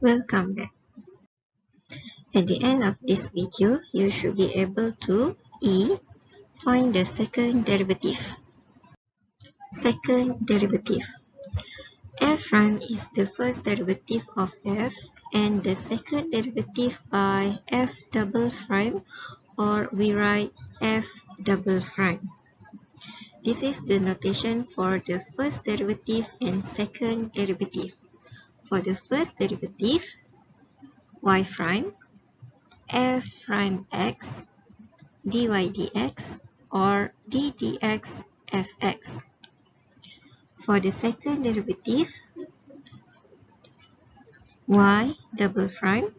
Welcome back. At the end of this video, you should be able to find the second derivative. Second derivative. F prime is the first derivative of f and the second derivative by f double prime, or we write f double prime. This is the notation for the first derivative and second derivative. For the first derivative, y prime, f prime x, dy dx, or d dx fx. For the second derivative, y double prime,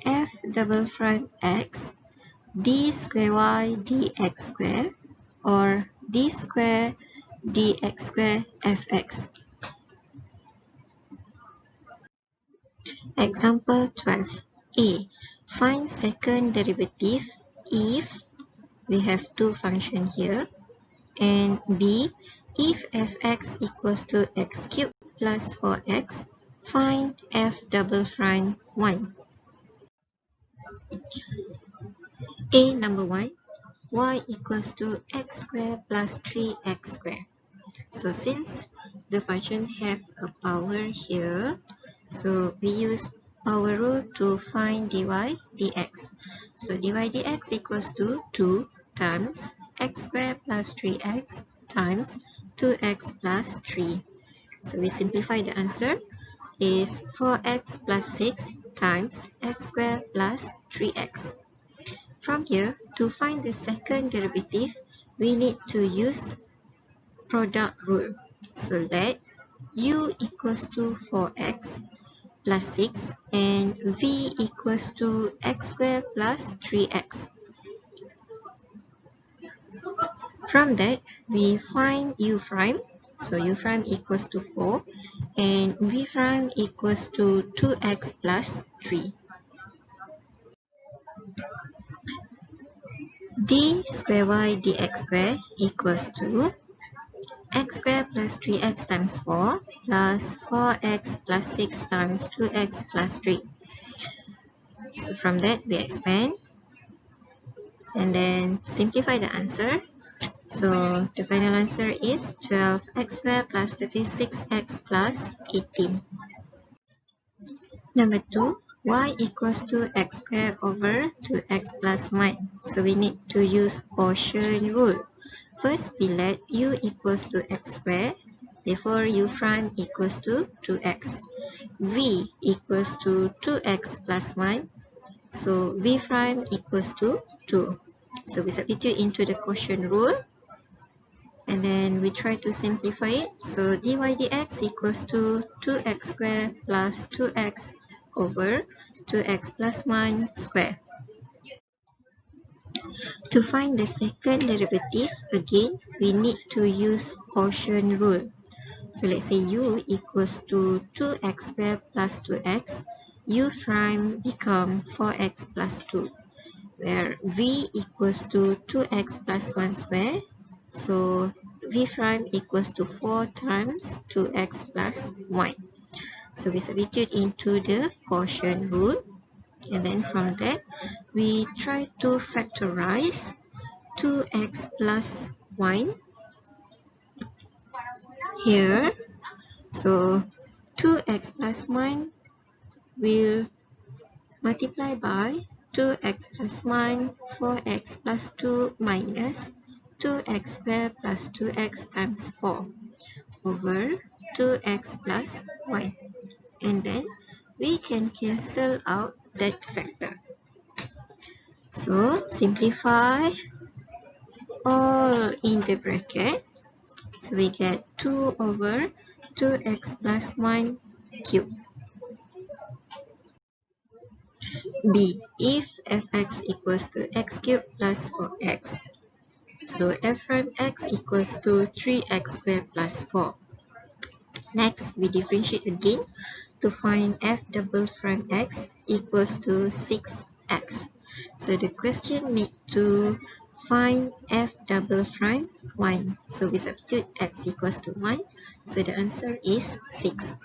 f double prime x, d square y dx square, or d square dx square fx. Example 12. A. Find second derivative if we have two functions here, and B. If fx equals to x cubed plus 4x, find f double prime 1. A number 1. Y equals to x square plus 3x square. So since the function has a power here, so we use power rule to find dy dx. So dy dx equals to 2 times x squared plus 3x times 2x plus 3. So we simplify the answer is 4x plus 6 times x squared plus 3x. From here, to find the second derivative, we need to use product rule. So let u equals to 4x plus 6 and v equals to x squared plus 3x. From that, we find u prime. So u prime equals to 4 and v prime equals to 2x plus 3. d square y dx square equals to x squared plus 3x times 4 plus 4x plus 6 times 2x plus 3. So from that, we expand and then simplify the answer. So the final answer is 12x squared plus 36x plus 18. Number 2, y equals to x squared over 2x plus 1. So we need to use quotient rule. First, we let u equals to x squared. Therefore, u prime equals to 2x. V equals to 2x plus 1. So v prime equals to 2. So we substitute into the quotient rule. And then we try to simplify it. So dy dx equals to 2x squared plus 2x over 2x plus 1 square. To find the second derivative, again, we need to use quotient rule. So let's say u equals to 2x squared plus 2x, u prime become 4x plus 2, where v equals to 2x plus 1 square. So v prime equals to 4 times 2x plus 1. So we substitute into the quotient rule. And then from that, we try to factorize 2x plus 1 here. So 2x plus 1 will multiply by 2x plus 1, 4x plus 2 minus 2x squared plus 2x times 4 over 2x plus 1. And then we can cancel out that factor. So simplify all in the bracket. So we get 2 over 2x plus 1 cube. B. If fx equals to x cubed plus 4x. So f prime x equals to 3x squared plus 4. Next, we differentiate again to find f double prime x equals to 6x. So the question needs to find f double prime 1. So we substitute x equals to 1. So the answer is 6.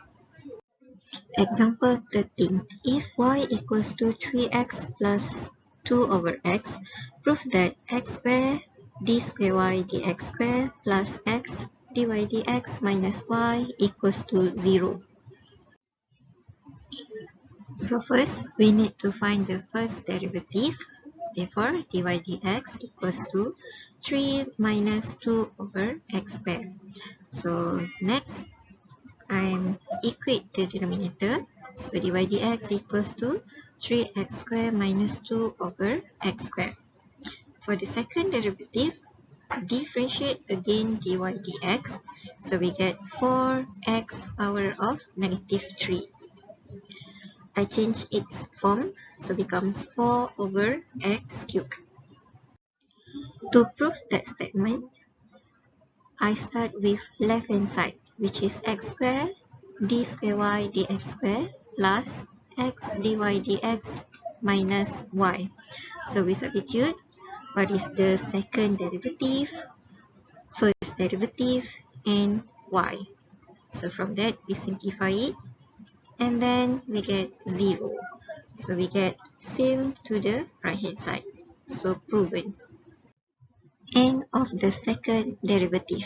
Example 13. If y equals to 3x plus 2 over x, prove that x squared d square y dx square plus x dy dx minus y equals to 0. So first, we need to find the first derivative. Therefore, dy dx equals to 3 minus 2 over x squared. So next, I'm equate the denominator. So dy dx equals to 3x squared minus 2 over x squared. For the second derivative, differentiate again dy dx. So we get 4x power of negative 3. I change its form, so becomes 4 over x cubed. To prove that statement, I start with left hand side, which is x squared d square y dx square plus x dy dx minus y. So we substitute what is the second derivative, first derivative, and y. So from that we simplify it, and then we get 0. So we get same to the right hand side. So proven. End of the second derivative.